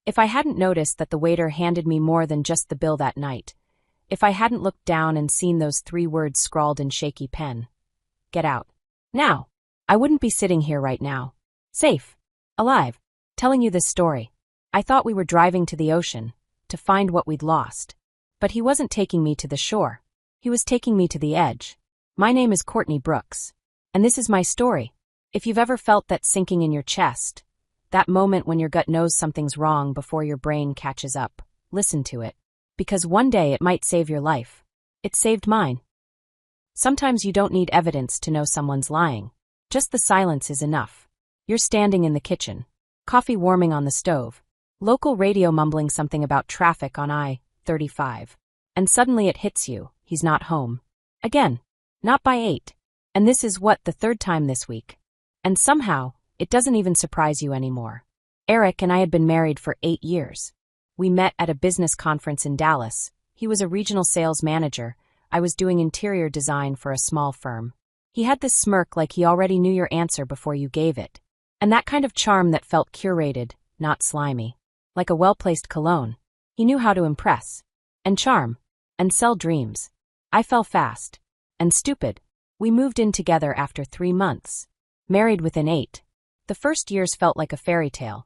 If I hadn't noticed that the waiter handed me more than just the bill that night, if I hadn't looked down and seen those 3 words scrawled in shaky pen, "Get out now," I wouldn't be sitting here right now, safe, alive, telling you this story. I thought we were driving to the ocean, to find what we'd lost. But he wasn't taking me to the shore. He was taking me to the edge. My name is Courtney Brooks, and this is my story. If you've ever felt that sinking in your chest, that moment when your gut knows something's wrong before your brain catches up, listen to it. Because one day it might save your life. It saved mine. Sometimes you don't need evidence to know someone's lying. Just the silence is enough. You're standing in the kitchen, coffee warming on the stove, local radio mumbling something about traffic on I-35. And suddenly it hits you, he's not home. Again. Not by 8. And this is the 3rd time this week. And somehow, it doesn't even surprise you anymore. Eric and I had been married for 8 years. We met at a business conference in Dallas. He was a regional sales manager. I was doing interior design for a small firm. He had this smirk like he already knew your answer before you gave it. And that kind of charm that felt curated, not slimy. Like a well-placed cologne. He knew how to impress. And charm. And sell dreams. I fell fast. And stupid. We moved in together after 3 months. Married within 8. The first years felt like a fairy tale.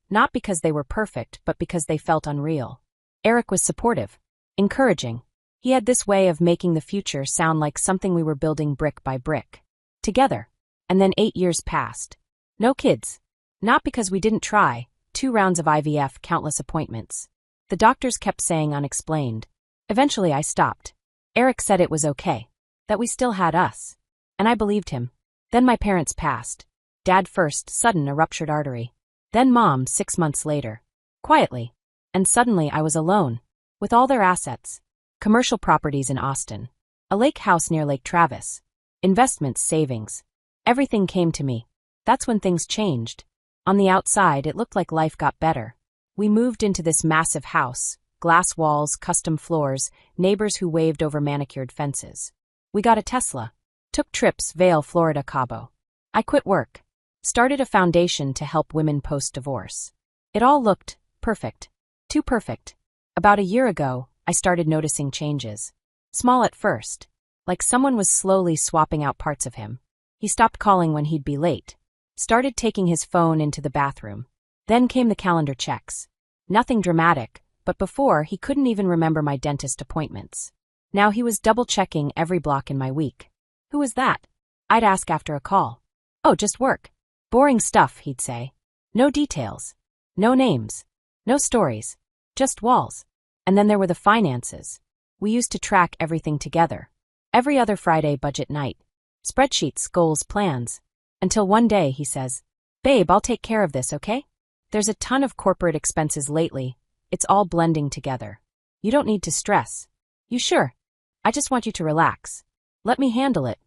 Not because they were perfect, but because they felt unreal. Eric was supportive. Encouraging. He had this way of making the future sound like something we were building brick by brick. Together. And then 8 years passed. No kids. Not because we didn't try. 2 rounds of IVF, countless appointments. The doctors kept saying unexplained. Eventually I stopped. Eric said it was okay. That we still had us. And I believed him. Then my parents passed. Dad first, sudden a ruptured artery. Then Mom 6 months later. Quietly. And suddenly I was alone. With all their assets. Commercial properties in Austin. A lake house near Lake Travis. Investments, savings. Everything came to me. That's when things changed. On the outside, it looked like life got better. We moved into this massive house. Glass walls, custom floors, neighbors who waved over manicured fences. We got a Tesla. Took trips, Vail, Florida, Cabo. I quit work. Started a foundation to help women post-divorce. It all looked perfect. Too perfect. About a year ago, I started noticing changes. Small at first. Like someone was slowly swapping out parts of him. He stopped calling when he'd be late. Started taking his phone into the bathroom. Then came the calendar checks. Nothing dramatic, but before he couldn't even remember my dentist appointments. Now he was double-checking every block in my week. Who was that? I'd ask after a call. Oh, just work. Boring stuff, he'd say. No details. No names. No stories. Just walls. And then there were the finances. We used to track everything together. Every other Friday budget night. Spreadsheets, goals, plans. Until one day he says, "Babe, I'll take care of this, okay? There's a ton of corporate expenses lately. It's all blending together. You don't need to stress." "You sure? I just want you to relax. Let me handle it."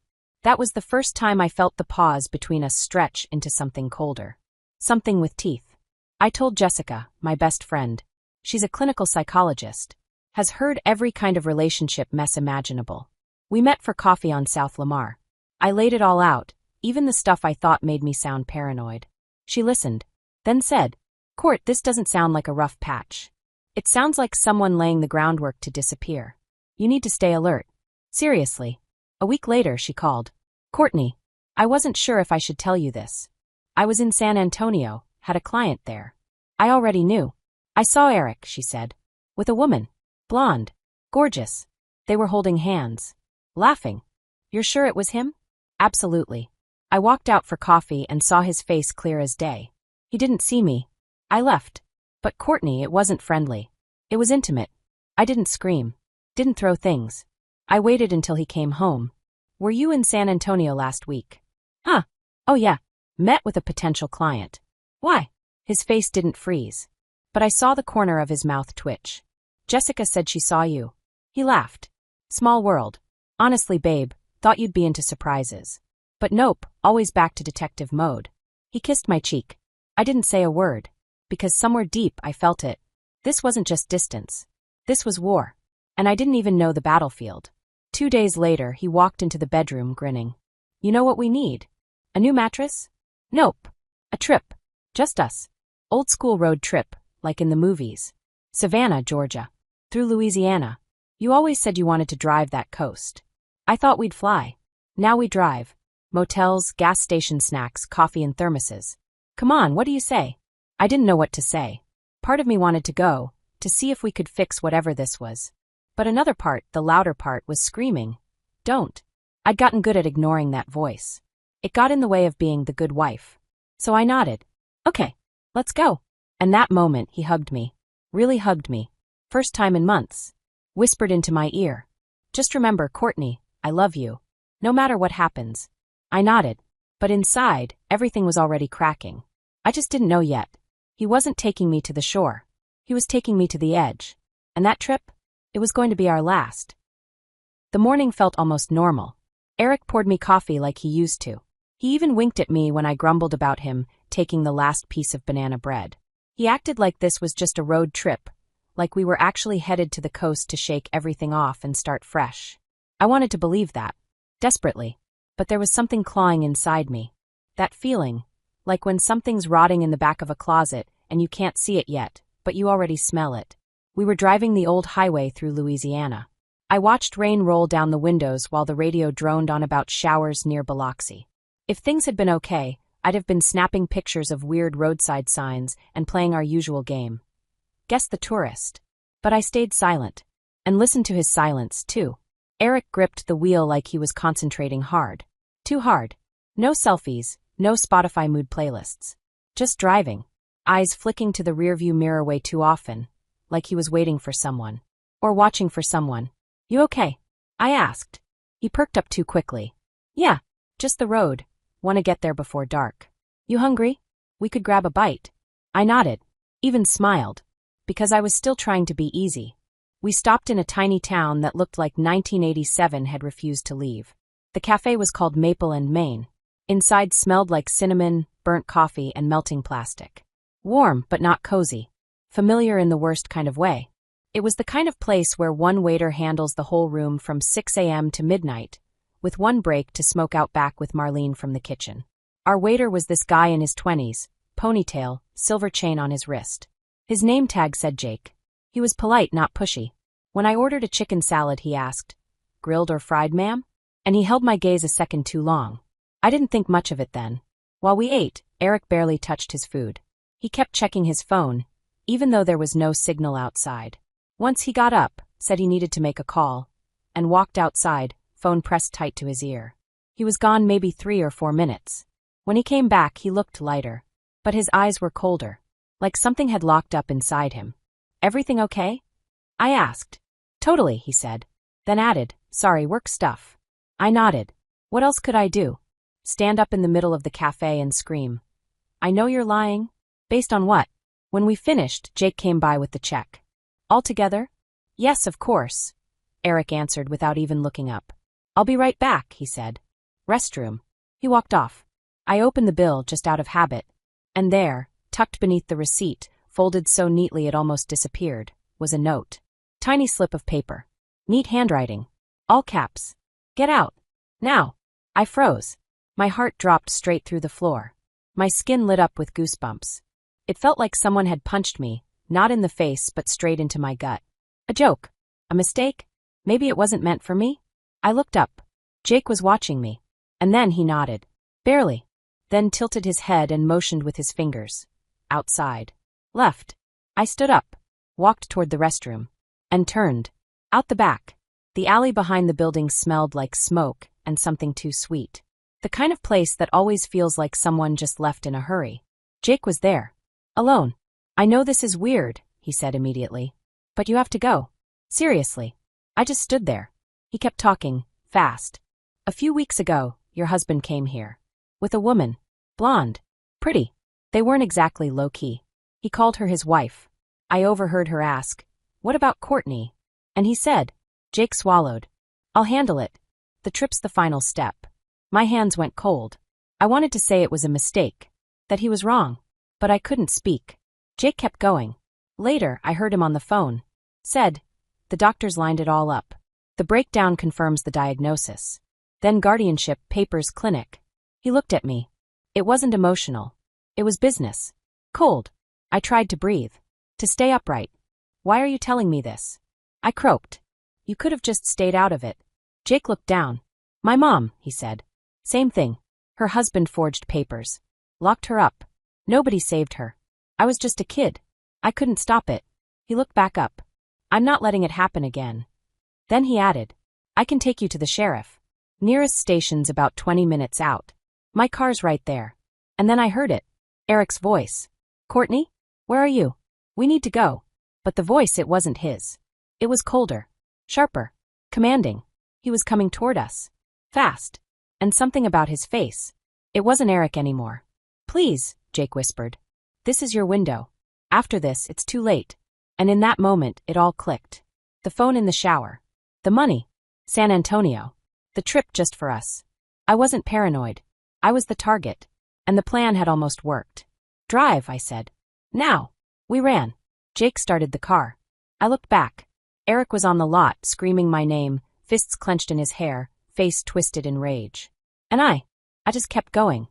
That was the first time I felt the pause between us stretch into something colder. Something with teeth. I told Jessica, my best friend. She's a clinical psychologist. Has heard every kind of relationship mess imaginable. We met for coffee on South Lamar. I laid it all out, even the stuff I thought made me sound paranoid. She listened. Then said, "Court, this doesn't sound like a rough patch. It sounds like someone laying the groundwork to disappear. You need to stay alert. Seriously." A week later, she called. "Courtney, I wasn't sure if I should tell you this. I was in San Antonio, had a client there. I already knew. I saw Eric," she said. "With a woman. Blonde. Gorgeous. They were holding hands. Laughing. You're sure it was him?" "Absolutely." I walked out for coffee and saw his face clear as day. He didn't see me. I left. But Courtney, it wasn't friendly. It was intimate. I didn't scream. Didn't throw things. I waited until he came home. "Were you in San Antonio last week?" "Huh. Oh yeah. Met with a potential client." "Why?" His face didn't freeze. But I saw the corner of his mouth twitch. "Jessica said she saw you." He laughed. "Small world. Honestly, babe, thought you'd be into surprises. But nope, always back to detective mode." He kissed my cheek. I didn't say a word. Because somewhere deep I felt it. This wasn't just distance. This was war. And I didn't even know the battlefield. 2 days later, he walked into the bedroom grinning. "You know what we need? A new mattress?" "Nope. A trip. Just us. Old school road trip, like in the movies. Savannah, Georgia. Through Louisiana. You always said you wanted to drive that coast. I thought we'd fly. Now we drive. Motels, gas station snacks, coffee and thermoses. Come on, what do you say? I didn't know what to say. Part of me wanted to go, to see if we could fix whatever this was. But another part, the louder part, was screaming. Don't. I'd gotten good at ignoring that voice. It got in the way of being the good wife. So I nodded. Okay, let's go. And that moment he hugged me. Really hugged me. First time in months. Whispered into my ear. Just remember, Courtney, I love you. No matter what happens. I nodded. But inside, everything was already cracking. I just didn't know yet. He wasn't taking me to the shore. He was taking me to the edge. And that trip? It was going to be our last. The morning felt almost normal. Eric poured me coffee like he used to. He even winked at me when I grumbled about him taking the last piece of banana bread. He acted like this was just a road trip, like we were actually headed to the coast to shake everything off and start fresh. I wanted to believe that. Desperately. But there was something clawing inside me. That feeling, like when something's rotting in the back of a closet and you can't see it yet, but you already smell it. We were driving the old highway through Louisiana. I watched rain roll down the windows while the radio droned on about showers near Biloxi. If things had been okay, I'd have been snapping pictures of weird roadside signs and playing our usual game. Guess the tourist. But I stayed silent. And listened to his silence, too. Eric gripped the wheel like he was concentrating hard. Too hard. No selfies, no Spotify mood playlists. Just driving. Eyes flicking to the rearview mirror way too often, like he was waiting for someone. Or watching for someone. You okay? I asked. He perked up too quickly. Yeah, just the road. Want to get there before dark. You hungry? We could grab a bite. I nodded. Even smiled. Because I was still trying to be easy. We stopped in a tiny town that looked like 1987 had refused to leave. The cafe was called Maple and Maine. Inside smelled like cinnamon, burnt coffee, and melting plastic. Warm, but not cozy. Familiar in the worst kind of way. It was the kind of place where one waiter handles the whole room from 6 a.m. to midnight, with one break to smoke out back with Marlene from the kitchen. Our waiter was this guy in his 20s, ponytail, silver chain on his wrist. His name tag said Jake. He was polite, not pushy. When I ordered a chicken salad, he asked, "Grilled or fried, ma'am?" And he held my gaze a second too long. I didn't think much of it then. While we ate, Eric barely touched his food. He kept checking his phone, even though there was no signal outside. Once he got up, said he needed to make a call, and walked outside, phone pressed tight to his ear. He was gone maybe 3 or 4 minutes. When he came back, he looked lighter. But his eyes were colder, like something had locked up inside him. Everything okay? I asked. Totally, he said. Then added, sorry, work stuff. I nodded. What else could I do? Stand up in the middle of the cafe and scream. I know you're lying. Based on what? When we finished, Jake came by with the check. All together? Yes, of course. Eric answered without even looking up. I'll be right back, he said. Restroom. He walked off. I opened the bill just out of habit. And there, tucked beneath the receipt, folded so neatly it almost disappeared, was a note. Tiny slip of paper. Neat handwriting. All caps. Get out. Now. I froze. My heart dropped straight through the floor. My skin lit up with goosebumps. It felt like someone had punched me, not in the face but straight into my gut. A joke. A mistake? Maybe it wasn't meant for me? I looked up. Jake was watching me. And then he nodded. Barely. Then tilted his head and motioned with his fingers. Outside. Left. I stood up. Walked toward the restroom. And turned. Out the back. The alley behind the building smelled like smoke and something too sweet. The kind of place that always feels like someone just left in a hurry. Jake was there. Alone. I know this is weird, he said immediately. But you have to go. Seriously. I just stood there. He kept talking, fast. A few weeks ago, your husband came here. With a woman. Blonde. Pretty. They weren't exactly low-key. He called her his wife. I overheard her ask, "What about Courtney?" And he said, Jake swallowed. "I'll handle it. The trip's the final step." My hands went cold. I wanted to say it was a mistake. That he was wrong. But I couldn't speak. Jake kept going. Later, I heard him on the phone. Said, "The doctors lined it all up. The breakdown confirms the diagnosis. Then guardianship, papers, clinic." He looked at me. It wasn't emotional. It was business. Cold. I tried to breathe. To stay upright. Why are you telling me this? I croaked. You could have just stayed out of it. Jake looked down. My mom, he said. Same thing. Her husband forged papers. Locked her up. Nobody saved her. I was just a kid. I couldn't stop it. He looked back up. I'm not letting it happen again. Then he added, I can take you to the sheriff. Nearest station's about 20 minutes out. My car's right there. And then I heard it. Eric's voice. Courtney? Where are you? We need to go. But the voice, it wasn't his. It was colder. Sharper. Commanding. He was coming toward us. Fast. And something about his face. It wasn't Eric anymore. Please, Jake whispered. This is your window. After this, it's too late. And in that moment, it all clicked. The phone in the shower. The money. San Antonio. The trip just for us. I wasn't paranoid. I was the target. And the plan had almost worked. Drive, I said. Now. We ran. Jake started the car. I looked back. Eric was on the lot, screaming my name, fists clenched in his hair, face twisted in rage. And I just kept going.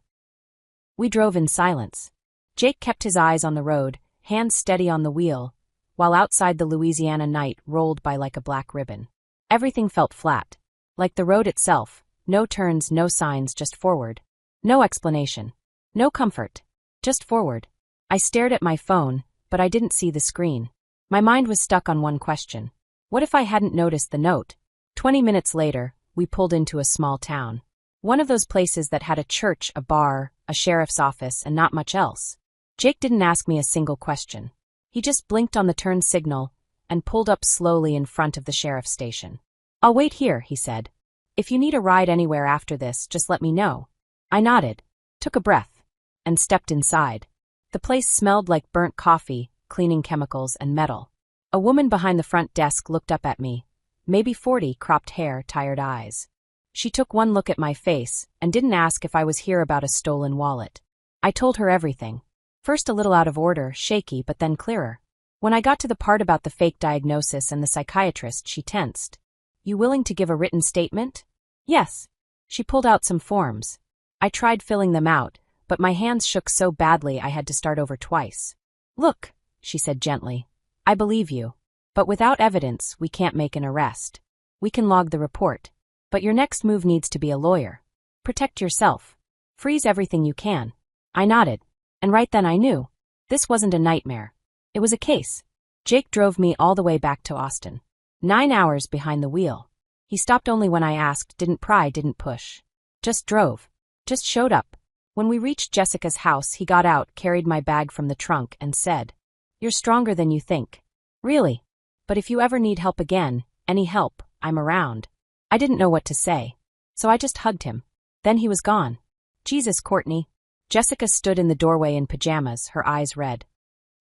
We drove in silence. Jake kept his eyes on the road, hands steady on the wheel, while outside the Louisiana night rolled by like a black ribbon. Everything felt flat. Like the road itself, no turns, no signs, just forward. No explanation. No comfort. Just forward. I stared at my phone, but I didn't see the screen. My mind was stuck on one question. What if I hadn't noticed the note? 20 minutes later, we pulled into a small town. One of those places that had a church, a bar, a sheriff's office, and not much else. Jake didn't ask me a single question. He just blinked on the turn signal and pulled up slowly in front of the sheriff's station. I'll wait here, he said. If you need a ride anywhere after this, just let me know. I nodded, took a breath, and stepped inside. The place smelled like burnt coffee, cleaning chemicals, and metal. A woman behind the front desk looked up at me, maybe 40, cropped hair, tired eyes. She took one look at my face and didn't ask if I was here about a stolen wallet. I told her everything. First a little out of order, shaky, but then clearer. When I got to the part about the fake diagnosis and the psychiatrist, she tensed. You willing to give a written statement? Yes. She pulled out some forms. I tried filling them out, but my hands shook so badly I had to start over twice. Look, she said gently. I believe you. But without evidence, we can't make an arrest. We can log the report. But your next move needs to be a lawyer. Protect yourself. Freeze everything you can. I nodded. And right then I knew. This wasn't a nightmare. It was a case. Jake drove me all the way back to Austin. 9 hours behind the wheel. He stopped only when I asked, didn't pry, didn't push. Just drove. Just showed up. When we reached Jessica's house, he got out, carried my bag from the trunk, and said, You're stronger than you think. Really? But if you ever need help again, any help, I'm around. I didn't know what to say. So I just hugged him. Then he was gone. Jesus, Courtney. Jessica stood in the doorway in pajamas, her eyes red.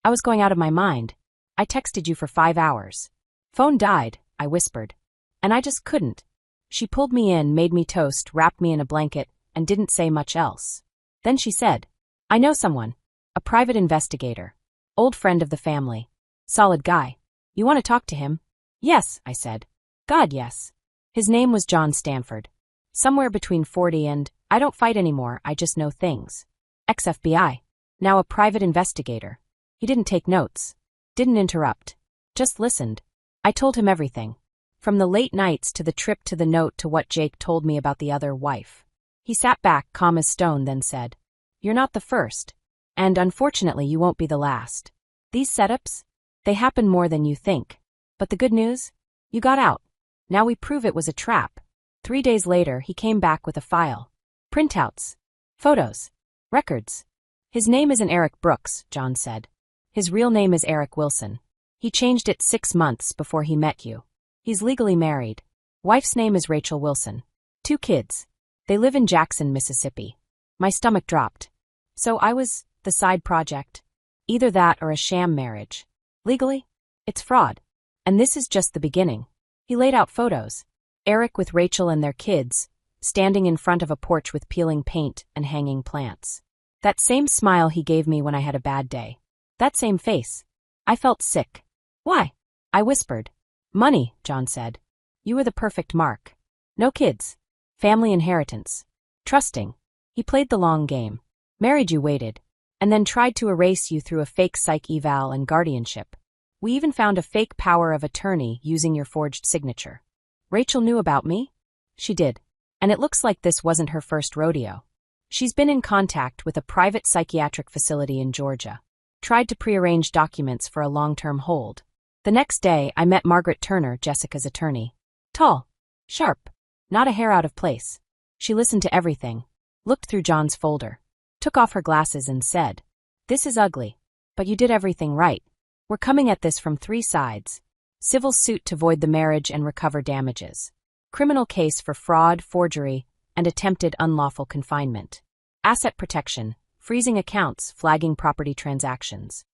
I was going out of my mind. I texted you for 5 hours. Phone died, I whispered. And I just couldn't. She pulled me in, made me toast, wrapped me in a blanket, and didn't say much else. Then she said, I know someone. A private investigator. Old friend of the family. Solid guy. You want to talk to him? Yes, I said. God, yes. His name was John Stanford. Somewhere between 40 and, I don't fight anymore, I just know things. Ex-FBI. Now a private investigator. He didn't take notes. Didn't interrupt. Just listened. I told him everything. From the late nights to the trip to the note to what Jake told me about the other wife. He sat back, calm as stone, then said, You're not the first. And unfortunately you won't be the last. These setups? They happen more than you think. But the good news? You got out. Now we prove it was a trap. 3 days later, he came back with a file. Printouts. Photos. Records. His name isn't Eric Brooks, John said. His real name is Eric Wilson. He changed it 6 months before he met you. He's legally married. Wife's name is Rachel Wilson. 2 kids. They live in Jackson, Mississippi. My stomach dropped. So I was the side project. Either that or a sham marriage. Legally, it's fraud. And this is just the beginning. He laid out photos. Eric with Rachel and their kids, standing in front of a porch with peeling paint and hanging plants. That same smile he gave me when I had a bad day. That same face. I felt sick. Why? I whispered. Money, John said. You were the perfect mark. No kids. Family inheritance. Trusting. He played the long game. Married you, waited. and then tried to erase you through a fake psych eval and guardianship. We even found a fake power of attorney using your forged signature. Rachel knew about me? She did. And it looks like this wasn't her first rodeo. She's been in contact with a private psychiatric facility in Georgia. Tried to prearrange documents for a long-term hold. The next day, I met Margaret Turner, Jessica's attorney. Tall. Sharp. Not a hair out of place. She listened to everything. Looked through John's folder. Took off her glasses and said, "This is ugly. But you did everything right. We're coming at this from 3 sides. Civil suit to void the marriage and recover damages. Criminal case for fraud, forgery, and attempted unlawful confinement. Asset protection, freezing accounts, flagging property transactions."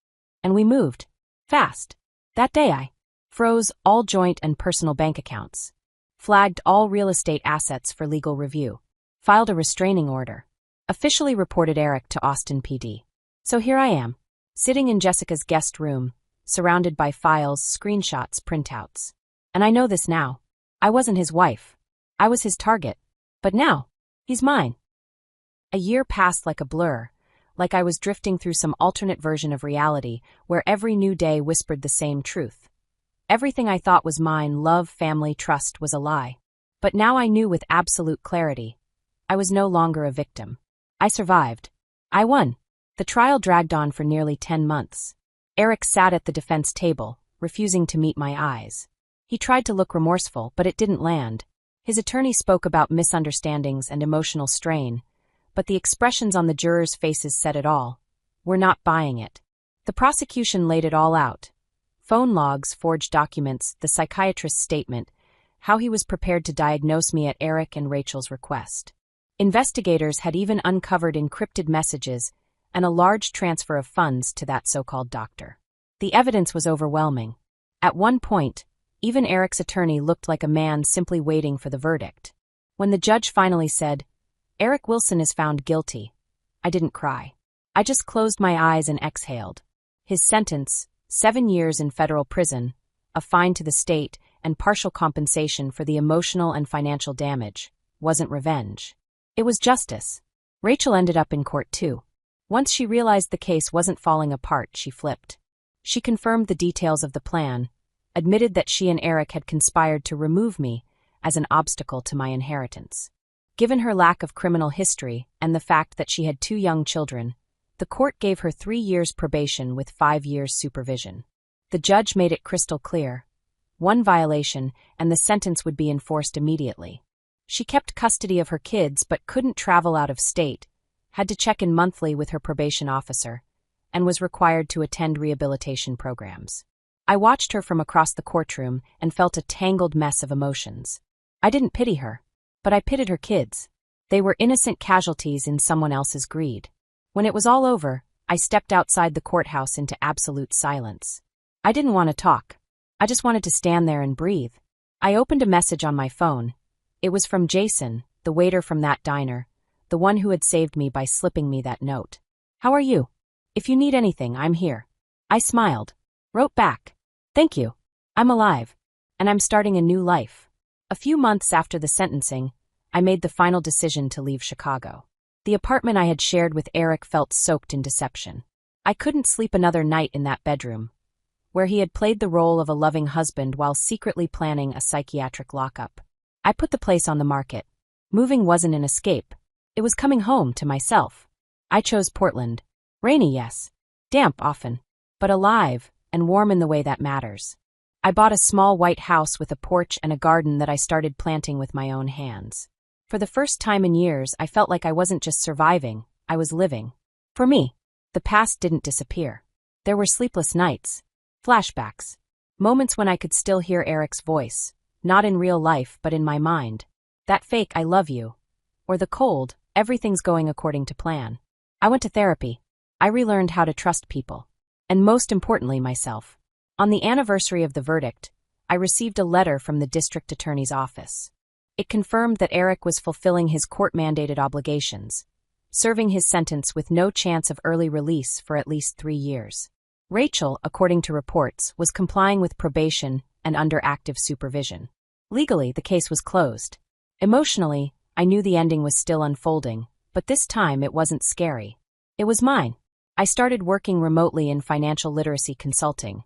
And we moved. Fast. That day I froze all joint and personal bank accounts. Flagged all real estate assets for legal review. Filed a restraining order. Officially reported Eric to Austin PD. So here I am, sitting in Jessica's guest room, surrounded by files, screenshots, printouts. And I know this now. I wasn't his wife. I was his target. But now, he's mine. A year passed like a blur, like I was drifting through some alternate version of reality where every new day whispered the same truth. Everything I thought was mine, love, family, trust, was a lie. But now I knew with absolute clarity. I was no longer a victim. I survived. I won. The trial dragged on for nearly 10 months. Eric sat at the defense table, refusing to meet my eyes. He tried to look remorseful, but it didn't land. His attorney spoke about misunderstandings and emotional strain, but the expressions on the jurors' faces said it all. We're not buying it. The prosecution laid it all out. Phone logs, forged documents, the psychiatrist's statement, how he was prepared to diagnose me at Eric and Rachel's request. Investigators had even uncovered encrypted messages and a large transfer of funds to that so-called doctor. The evidence was overwhelming. At one point, even Eric's attorney looked like a man simply waiting for the verdict. When the judge finally said, "Eric Wilson is found guilty," I didn't cry. I just closed my eyes and exhaled. His sentence, 7 years in federal prison, a fine to the state, and partial compensation for the emotional and financial damage, wasn't revenge. It was justice. Rachel ended up in court too. Once she realized the case wasn't falling apart, she flipped. She confirmed the details of the plan, admitted that she and Eric had conspired to remove me as an obstacle to my inheritance. Given her lack of criminal history and the fact that she had 2 young children, the court gave her 3 years probation with 5 years supervision. The judge made it crystal clear. 1 violation, and the sentence would be enforced immediately. She kept custody of her kids but couldn't travel out of state, had to check in monthly with her probation officer, and was required to attend rehabilitation programs. I watched her from across the courtroom and felt a tangled mess of emotions. I didn't pity her, but I pitied her kids. They were innocent casualties in someone else's greed. When it was all over, I stepped outside the courthouse into absolute silence. I didn't want to talk. I just wanted to stand there and breathe. I opened a message on my phone. It was from Jason, the waiter from that diner, the one who had saved me by slipping me that note. "How are you? If you need anything, I'm here." I smiled. Wrote back, "Thank you. I'm alive. And I'm starting a new life." A few months after the sentencing, I made the final decision to leave Chicago. The apartment I had shared with Eric felt soaked in deception. I couldn't sleep another night in that bedroom, where he had played the role of a loving husband while secretly planning a psychiatric lockup. I put the place on the market. Moving wasn't an escape. It was coming home to myself. I chose Portland. Rainy, yes. Damp often. But alive and warm in the way that matters. I bought a small white house with a porch and a garden that I started planting with my own hands. For the first time in years, I felt like I wasn't just surviving, I was living. For me, the past didn't disappear. There were sleepless nights, flashbacks, moments when I could still hear Eric's voice, not in real life but in my mind. That fake "I love you," or the cold "everything's going according to plan." I went to therapy. I relearned how to trust people. And most importantly, myself. On the anniversary of the verdict, I received a letter from the district attorney's office. It confirmed that Eric was fulfilling his court-mandated obligations, serving his sentence with no chance of early release for at least 3 years. Rachel, according to reports, was complying with probation and under active supervision. Legally, the case was closed. Emotionally, I knew the ending was still unfolding, but this time it wasn't scary. It was mine. I started working remotely in financial literacy consulting,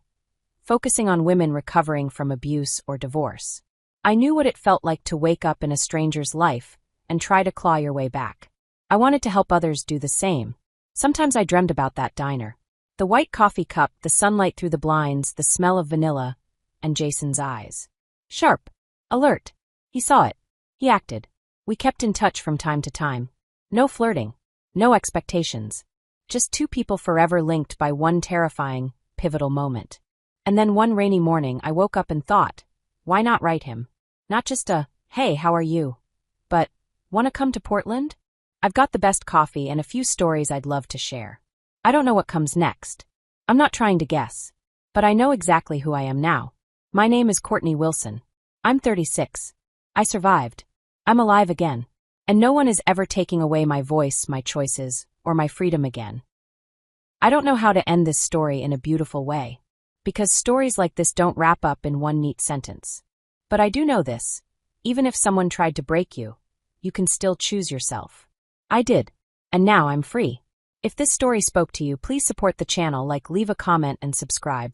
focusing on women recovering from abuse or divorce. I knew what it felt like to wake up in a stranger's life and try to claw your way back. I wanted to help others do the same. Sometimes I dreamed about that diner. The white coffee cup, the sunlight through the blinds, the smell of vanilla, and Jason's eyes. Sharp. Alert. He saw it. He acted. We kept in touch from time to time. No flirting. No expectations. Just two people forever linked by one terrifying, pivotal moment. And then one rainy morning I woke up and thought, why not write him? Not just a, hey, how are you? But, wanna come to Portland? I've got the best coffee and a few stories I'd love to share. I don't know what comes next. I'm not trying to guess. But I know exactly who I am now. My name is Courtney Wilson. I'm 36. I survived. I'm alive again. And no one is ever taking away my voice, my choices, or my freedom again. I don't know how to end this story in a beautiful way. Because stories like this don't wrap up in one neat sentence. But I do know this. Even if someone tried to break you, you can still choose yourself. I did. And now I'm free. If this story spoke to you, please support the channel, leave a comment and subscribe.